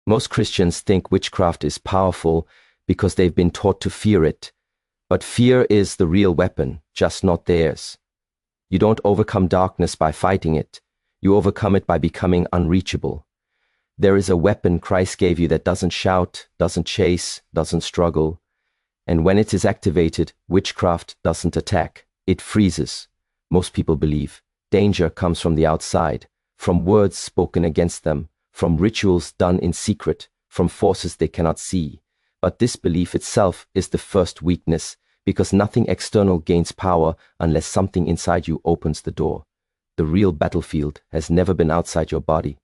Most Christians think witchcraft is powerful because they've been taught to fear it. But fear is the real weapon, just not theirs. You don't overcome darkness by fighting it. You overcome it by becoming unreachable. There is a weapon Christ gave you that doesn't shout, doesn't chase, doesn't struggle. And when it is activated, witchcraft doesn't attack. It freezes. Most people believe danger comes from the outside, from words spoken against them, from rituals done in secret, from forces they cannot see. But this belief itself is the first weakness, because nothing external gains power unless something inside you opens the door. The real battlefield has never been outside your body.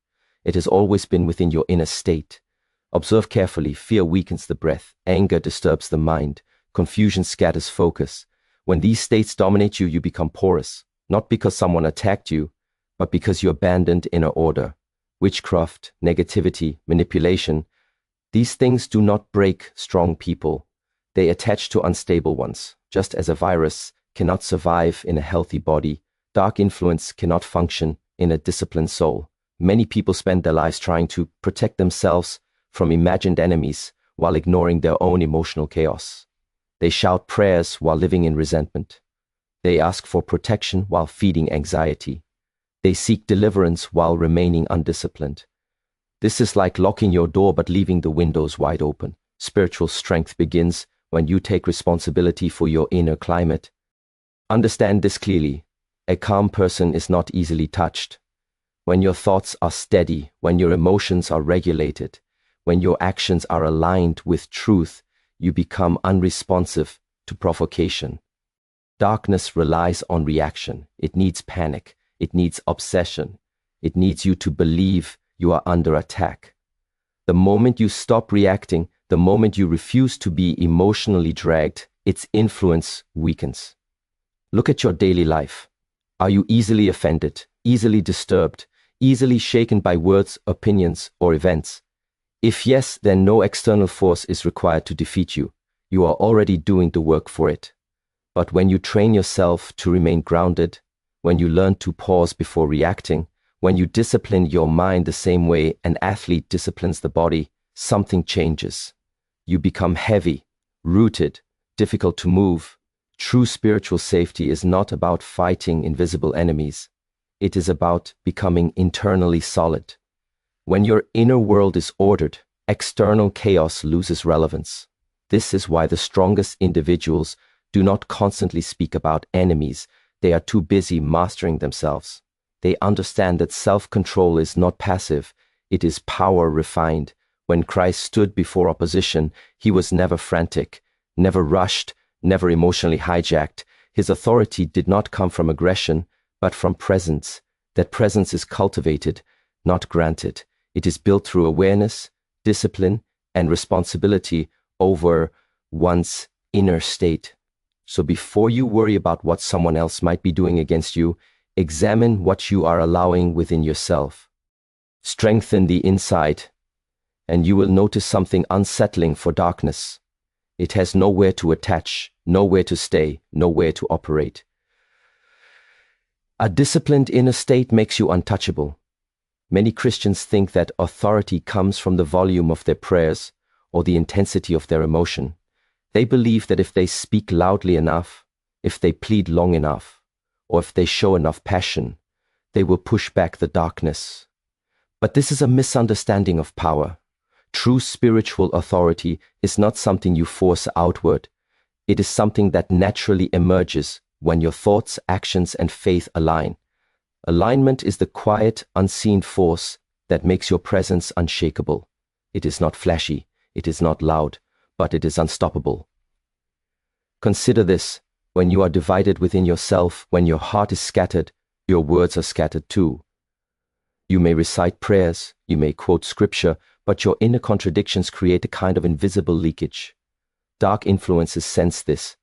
It has always been within your inner state. Observe carefully. Fear weakens the breath. Anger disturbs the mind. Confusion scatters focus. When these states dominate you, you become porous, not because someone attacked you, but because you abandoned inner order. Witchcraft, negativity, manipulation, these things do not break strong people. They attach to unstable ones. Just as a virus cannot survive in a healthy body, dark influence cannot function in a disciplined soul. Many people spend their lives trying to protect themselves from imagined enemies while ignoring their own emotional chaos. They shout prayers while living in resentment. They ask for protection while feeding anxiety. They seek deliverance while remaining undisciplined. This is like locking your door but leaving the windows wide open. Spiritual strength begins when you take responsibility for your inner climate. Understand this clearly. A calm person is not easily touched. When your thoughts are steady, when your emotions are regulated, when your actions are aligned with truth, you become unresponsive to provocation. Darkness relies on reaction. It needs panic. It needs obsession. It needs you to believe you are under attack. The moment you stop reacting, the moment you refuse to be emotionally dragged, its influence weakens. Look at your daily life. Are you easily offended, easily disturbed, easily shaken by words, opinions, or events? If yes, then no external force is required to defeat you. You are already doing the work for it. But when you train yourself to remain grounded, when you learn to pause before reacting, when you discipline your mind the same way an athlete disciplines the body, something changes. You become heavy, rooted, difficult to move. True spiritual safety is not about fighting invisible enemies. It is about becoming internally solid. When your inner world is ordered, external chaos loses relevance. This is why the strongest individuals do not constantly speak about enemies. They are too busy mastering themselves. They understand that self-control is not passive, it is power refined. When Christ stood before opposition, he was never frantic, never rushed, never emotionally hijacked. His authority did not come from aggression, but from presence. That presence is cultivated, not granted. It is built through awareness, discipline, and responsibility over one's inner state. So before you worry about what someone else might be doing against you, examine what you are allowing within yourself. Strengthen the inside, and you will notice something unsettling for darkness. It has nowhere to attach, nowhere to stay, nowhere to operate. A disciplined inner state makes you untouchable. Many Christians think that authority comes from the volume of their prayers or the intensity of their emotion. They believe that if they speak loudly enough, if they plead long enough, or if they show enough passion, they will push back the darkness. But this is a misunderstanding of power. True spiritual authority is not something you force outward. It is something that naturally emerges when your thoughts, actions, and faith align. Alignment is the quiet, unseen force that makes your presence unshakable. It is not flashy, it is not loud, but it is unstoppable. Consider this. When you are divided within yourself, when your heart is scattered, your words are scattered too. You may recite prayers, you may quote scripture, but your inner contradictions create a kind of invisible leakage. Dark influences sense this.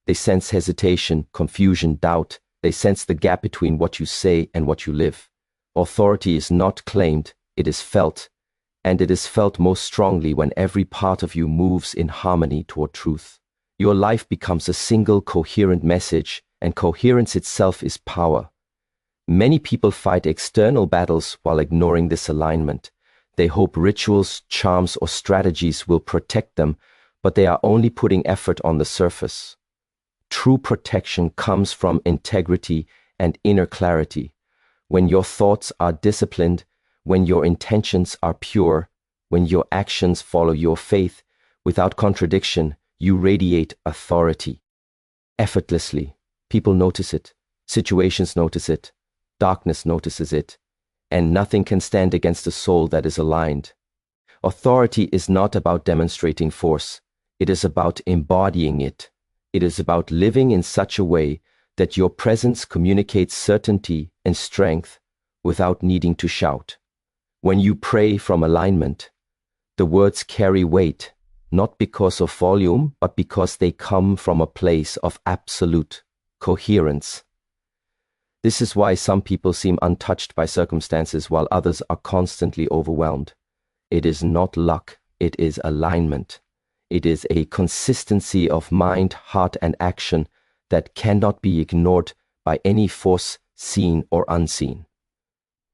They sense hesitation, confusion, doubt. They sense the gap between what you say and what you live. Authority is not claimed, it is felt. And it is felt most strongly when every part of you moves in harmony toward truth. Your life becomes a single coherent message, and coherence itself is power. Many people fight external battles while ignoring this alignment. They hope rituals, charms, or strategies will protect them, but they are only putting effort on the surface. True protection comes from integrity and inner clarity. When your thoughts are disciplined, when your intentions are pure, when your actions follow your faith, without contradiction, you radiate authority. Effortlessly, people notice it, situations notice it, darkness notices it, and nothing can stand against a soul that is aligned. Authority is not about demonstrating force, it is about embodying it. It is about living in such a way that your presence communicates certainty and strength without needing to shout. When you pray from alignment, the words carry weight, not because of volume, but because they come from a place of absolute coherence. This is why some people seem untouched by circumstances while others are constantly overwhelmed. It is not luck, it is alignment. It is a consistency of mind, heart, and action that cannot be ignored by any force, seen or unseen.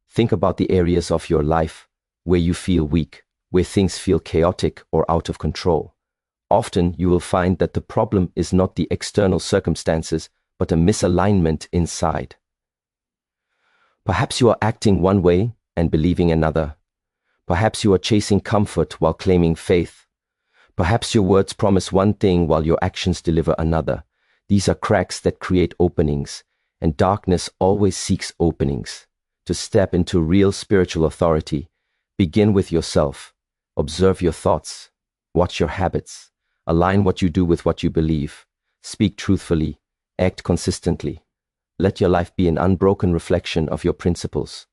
Think about the areas of your life where you feel weak, where things feel chaotic or out of control. Often you will find that the problem is not the external circumstances, but a misalignment inside. Perhaps you are acting one way and believing another. Perhaps you are chasing comfort while claiming faith. Perhaps your words promise one thing while your actions deliver another. These are cracks that create openings, and darkness always seeks openings. To step into real spiritual authority, begin with yourself. Observe your thoughts. Watch your habits. Align what you do with what you believe. Speak truthfully. Act consistently. Let your life be an unbroken reflection of your principles.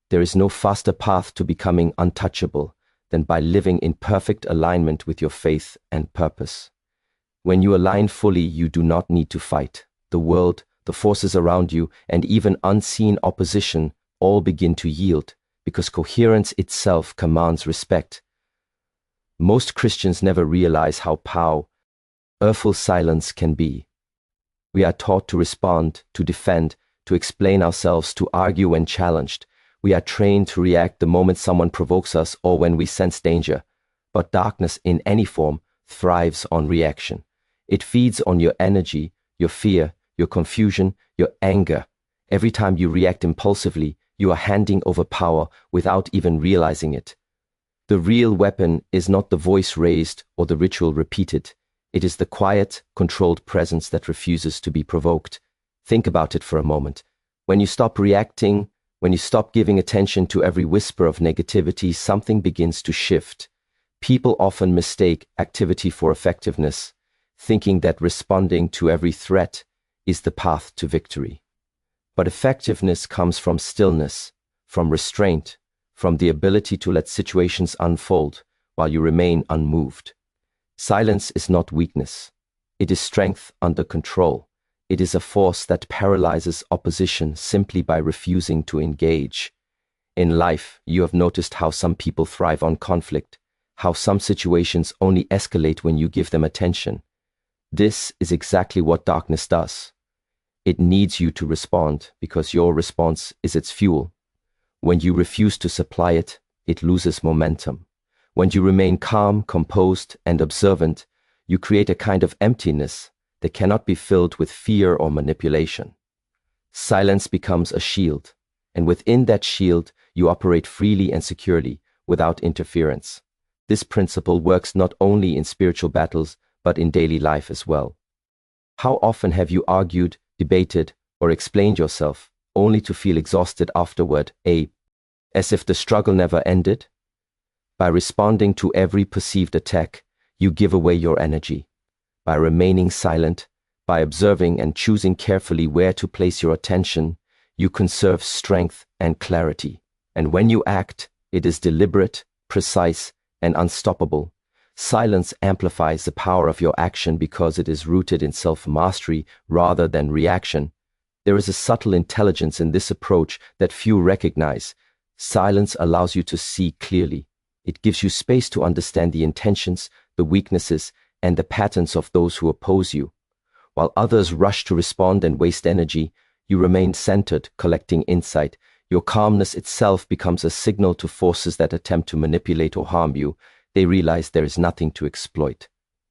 There is no faster path to becoming untouchable than by living in perfect alignment with your faith and purpose. When you align fully, you do not need to fight. The world, the forces around you, and even unseen opposition all begin to yield, because coherence itself commands respect. Most Christians never realize how powerful silence can be. We are taught to respond, to defend, to explain ourselves, to argue when challenged. We are trained to react the moment someone provokes us or when we sense danger. But darkness in any form thrives on reaction. It feeds on your energy, your fear, your confusion, your anger. Every time you react impulsively, you are handing over power without even realizing it. The real weapon is not the voice raised or the ritual repeated. It is the quiet, controlled presence that refuses to be provoked. Think about it for a moment. When you stop reacting, when you stop giving attention to every whisper of negativity, something begins to shift. People often mistake activity for effectiveness, thinking that responding to every threat is the path to victory. But effectiveness comes from stillness, from restraint, from the ability to let situations unfold while you remain unmoved. Silence is not weakness. It is strength under control. It is a force that paralyzes opposition simply by refusing to engage. In life, you have noticed how some people thrive on conflict, how some situations only escalate when you give them attention. This is exactly what darkness does. It needs you to respond because your response is its fuel. When you refuse to supply it, it loses momentum. When you remain calm, composed, and observant, you create a kind of emptiness that cannot be filled with fear or manipulation. Silence becomes a shield, and within that shield, you operate freely and securely, without interference. This principle works not only in spiritual battles, but in daily life as well. How often have you argued, debated, or explained yourself, only to feel exhausted afterward, as if the struggle never ended? By responding to every perceived attack, you give away your energy. By remaining silent, by observing and choosing carefully where to place your attention, you conserve strength and clarity. And when you act, it is deliberate, precise, and unstoppable. Silence amplifies the power of your action because it is rooted in self-mastery rather than reaction. There is a subtle intelligence in this approach that few recognize. Silence allows you to see clearly. It gives you space to understand the intentions, the weaknesses, and the patterns of those who oppose you. While others rush to respond and waste energy, you remain centered, collecting insight. Your calmness itself becomes a signal to forces that attempt to manipulate or harm you. They realize there is nothing to exploit.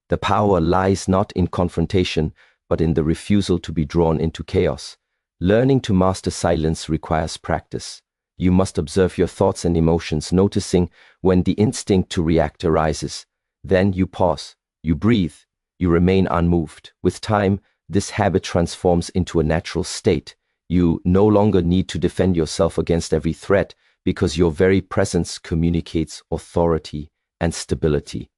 The power lies not in confrontation, but in the refusal to be drawn into chaos. Learning to master silence requires practice. You must observe your thoughts and emotions, noticing when the instinct to react arises. Then you pause, you breathe, you remain unmoved. With time, this habit transforms into a natural state. You no longer need to defend yourself against every threat because your very presence communicates authority and stability.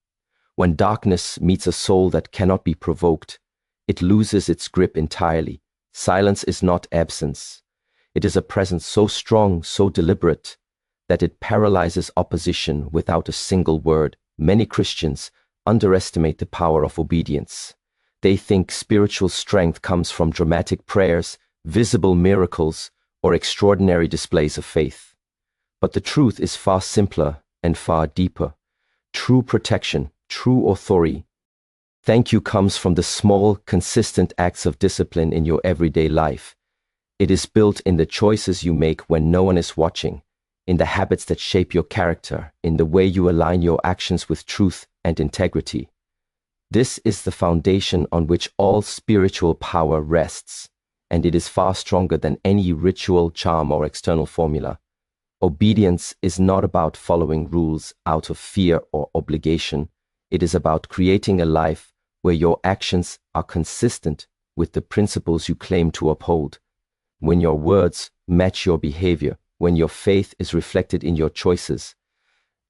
When darkness meets a soul that cannot be provoked, it loses its grip entirely. Silence is not absence. It is a presence so strong, so deliberate, that it paralyzes opposition without a single word. Many Christians underestimate the power of obedience. They think spiritual strength comes from dramatic prayers, visible miracles, or extraordinary displays of faith. But the truth is far simpler and far deeper. True protection, true authority, thank you, comes from the small, consistent acts of discipline in your everyday life. It is built in the choices you make when no one is watching, in the habits that shape your character, in the way you align your actions with truth and integrity. This is the foundation on which all spiritual power rests, and it is far stronger than any ritual, charm, or external formula. Obedience is not about following rules out of fear or obligation. It is about creating a life where your actions are consistent with the principles you claim to uphold. When your words match your behavior, when your faith is reflected in your choices,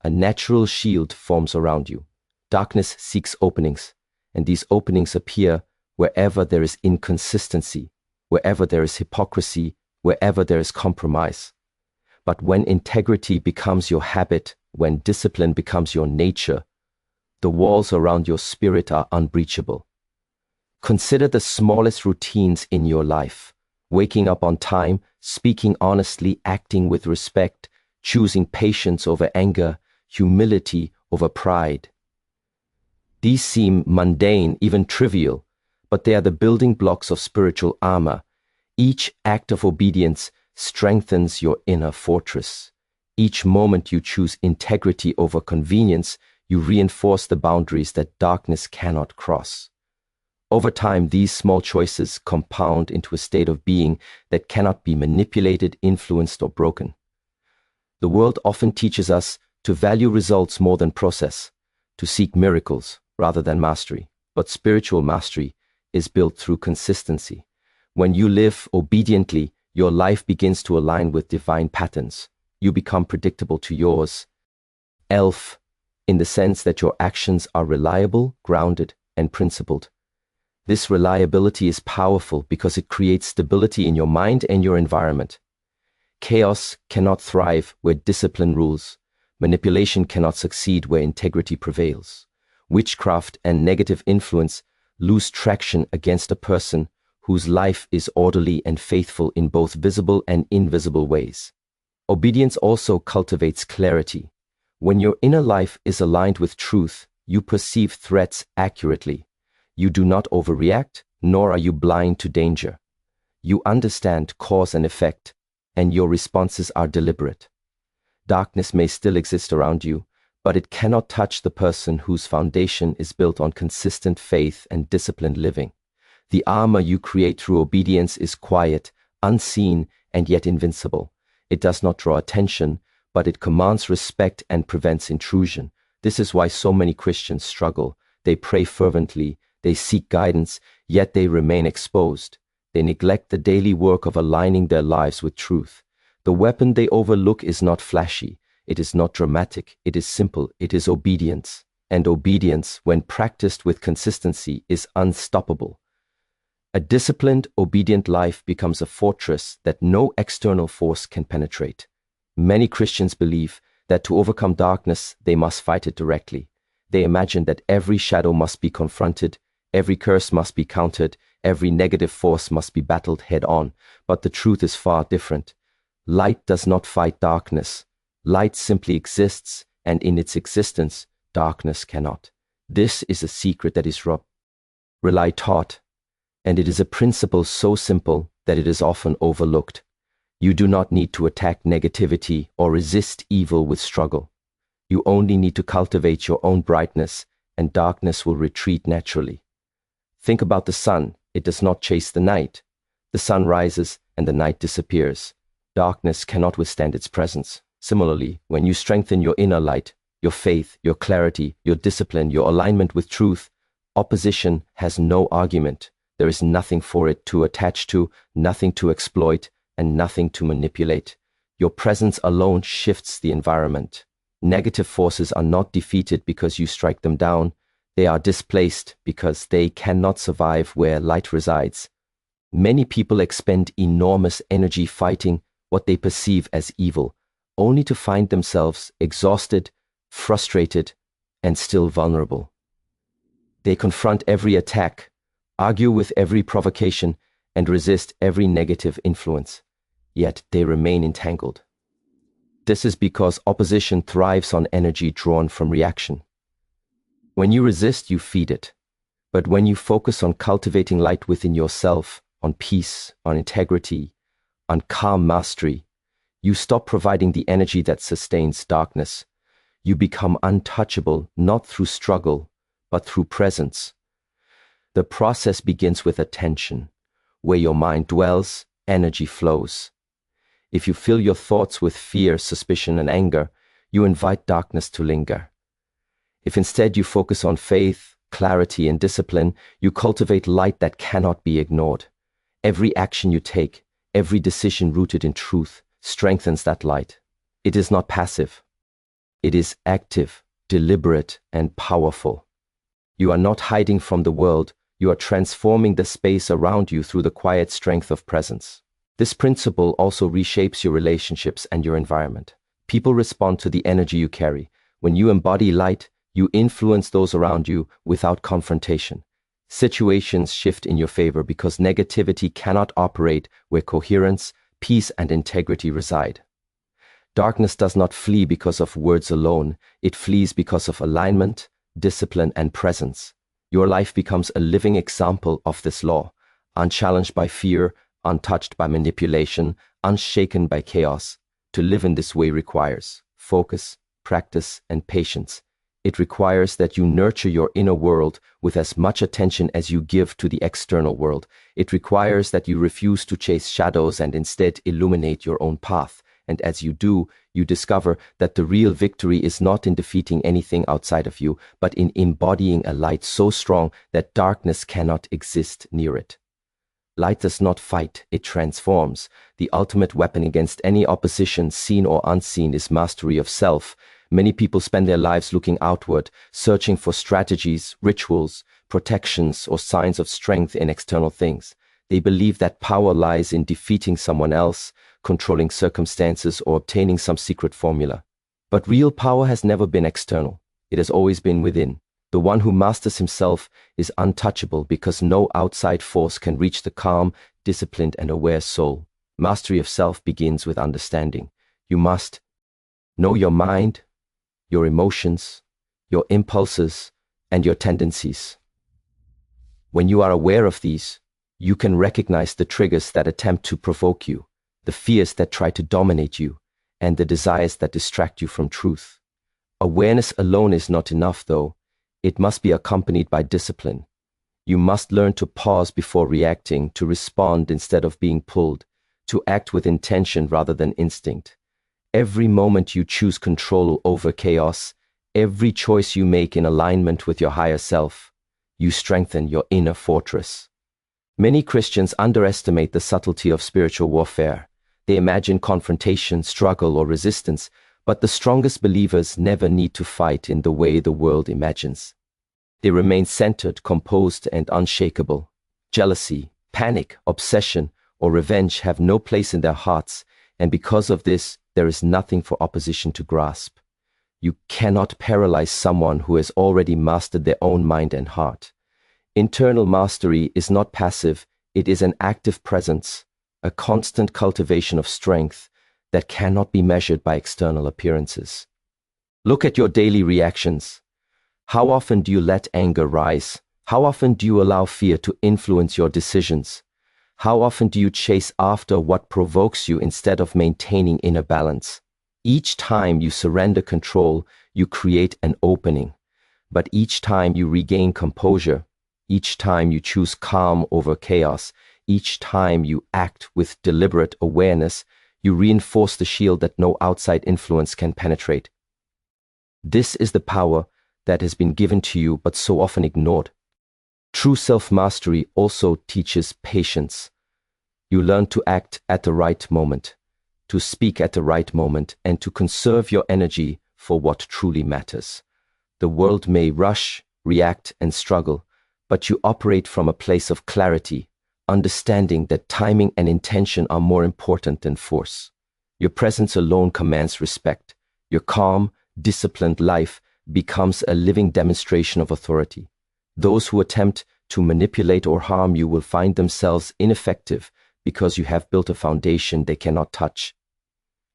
a natural shield forms around you. Darkness seeks openings, and these openings appear wherever there is inconsistency, wherever there is hypocrisy, wherever there is compromise. But when integrity becomes your habit, when discipline becomes your nature, the walls around your spirit are unbreachable. Consider the smallest routines in your life: waking up on time, speaking honestly, acting with respect, choosing patience over anger, humility over pride. These seem mundane, even trivial, but they are the building blocks of spiritual armor. Each act of obedience strengthens your inner fortress. Each moment you choose integrity over convenience, you reinforce the boundaries that darkness cannot cross. Over time, these small choices compound into a state of being that cannot be manipulated, influenced, or broken. The world often teaches us to value results more than process, to seek miracles rather than mastery. But spiritual mastery is built through consistency. When you live obediently, your life begins to align with divine patterns. You become predictable to yours. In the sense that your actions are reliable, grounded, and principled. This reliability is powerful because it creates stability in your mind and your environment. Chaos cannot thrive where discipline rules. Manipulation cannot succeed where integrity prevails. Witchcraft and negative influence lose traction against a person whose life is orderly and faithful in both visible and invisible ways. Obedience also cultivates clarity. When your inner life is aligned with truth, you perceive threats accurately. You do not overreact, nor are you blind to danger. You understand cause and effect, and your responses are deliberate. Darkness may still exist around you, but it cannot touch the person whose foundation is built on consistent faith and disciplined living. The armor you create through obedience is quiet, unseen, and yet invincible. It does not draw attention, but it commands respect and prevents intrusion. This is why so many Christians struggle. They pray fervently, they seek guidance, yet they remain exposed. They neglect the daily work of aligning their lives with truth. The weapon they overlook is not flashy, it is not dramatic, it is simple, it is obedience. And obedience, when practiced with consistency, is unstoppable. A disciplined, obedient life becomes a fortress that no external force can penetrate. Many Christians believe that to overcome darkness, they must fight it directly. They imagine that every shadow must be confronted, every curse must be countered, every negative force must be battled head-on. But the truth is far different. Light does not fight darkness. Light simply exists, and in its existence, darkness cannot. This is a secret that is rely taught, and it is a principle so simple that it is often overlooked. You do not need to attack negativity or resist evil with struggle. You only need to cultivate your own brightness, and darkness will retreat naturally. Think about the sun. It does not chase the night. The sun rises and the night disappears. Darkness cannot withstand its presence. Similarly, when you strengthen your inner light, your faith, your clarity, your discipline, your alignment with truth, opposition has no argument. There is nothing for it to attach to, nothing to exploit, and nothing to manipulate. Your presence alone shifts the environment. Negative forces are not defeated because you strike them down. They are displaced because they cannot survive where light resides. Many people expend enormous energy fighting what they perceive as evil, only to find themselves exhausted, frustrated, and still vulnerable. They confront every attack, argue with every provocation, and resist every negative influence, yet they remain entangled. This is because opposition thrives on energy drawn from reaction. When you resist, you feed it. But when you focus on cultivating light within yourself, on peace, on integrity, on calm mastery, you stop providing the energy that sustains darkness. You become untouchable, not through struggle, but through presence. The process begins with attention. Where your mind dwells, energy flows. If you fill your thoughts with fear, suspicion, and anger, you invite darkness to linger. If instead you focus on faith, clarity, and discipline, you cultivate light that cannot be ignored. Every action you take, every decision rooted in truth, strengthens that light. It is not passive. It is active, deliberate, and powerful. You are not hiding from the world. You are transforming the space around you through the quiet strength of presence. This principle also reshapes your relationships and your environment. People respond to the energy you carry. When you embody light, you influence those around you without confrontation. Situations shift in your favor because negativity cannot operate where coherence, peace, and integrity reside. Darkness does not flee because of words alone. It flees because of alignment, discipline, and presence. Your life becomes a living example of this law, unchallenged by fear, untouched by manipulation, unshaken by chaos. To live in this way requires focus, practice, and patience. It requires that you nurture your inner world with as much attention as you give to the external world. It requires that you refuse to chase shadows and instead illuminate your own path. And as you do, you discover that the real victory is not in defeating anything outside of you, but in embodying a light so strong that darkness cannot exist near it. Light does not fight, it transforms. The ultimate weapon against any opposition, seen or unseen, is mastery of self. Many people spend their lives looking outward, searching for strategies, rituals, protections, or signs of strength in external things. They believe that power lies in defeating someone else, controlling circumstances, or obtaining some secret formula. But real power has never been external. It has always been within. The one who masters himself is untouchable because no outside force can reach the calm, disciplined, and aware soul. Mastery of self begins with understanding. You must know your mind, your emotions, your impulses, and your tendencies. When you are aware of these, you can recognize the triggers that attempt to provoke you, the fears that try to dominate you, and the desires that distract you from truth. Awareness alone is not enough, though. It must be accompanied by discipline. You must learn to pause before reacting, to respond instead of being pulled, to act with intention rather than instinct. Every moment you choose control over chaos, every choice you make in alignment with your higher self, you strengthen your inner fortress. Many Christians underestimate the subtlety of spiritual warfare. They imagine confrontation, struggle, or resistance, but the strongest believers never need to fight in the way the world imagines. They remain centered, composed, and unshakable. Jealousy, panic, obsession, or revenge have no place in their hearts, and because of this, there is nothing for opposition to grasp. You cannot paralyze someone who has already mastered their own mind and heart. Internal mastery is not passive, it is an active presence, a constant cultivation of strength that cannot be measured by external appearances. Look at your daily reactions. How often do you let anger rise? How often do you allow fear to influence your decisions? How often do you chase after what provokes you instead of maintaining inner balance? Each time you surrender control, you create an opening. But each time you regain composure, each time you choose calm over chaos, each time you act with deliberate awareness, you reinforce the shield that no outside influence can penetrate. This is the power that has been given to you but so often ignored. True self-mastery also teaches patience. You learn to act at the right moment, to speak at the right moment, and to conserve your energy for what truly matters. The world may rush, react, and struggle, but you operate from a place of clarity, understanding that timing and intention are more important than force. Your presence alone commands respect. Your calm, disciplined life becomes a living demonstration of authority. Those who attempt to manipulate or harm you will find themselves ineffective because you have built a foundation they cannot touch.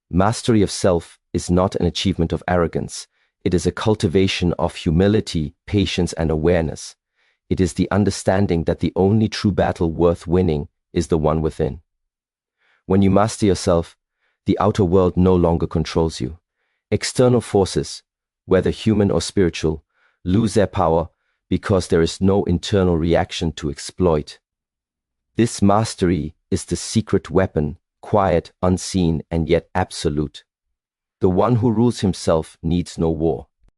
Mastery of self is not an achievement of arrogance. It is a cultivation of humility, patience, and awareness. It is the understanding that the only true battle worth winning is the one within. When you master yourself, the outer world no longer controls you. External forces, whether human or spiritual, lose their power because there is no internal reaction to exploit. This mastery is the secret weapon, quiet, unseen, and yet absolute. The one who rules himself needs no war.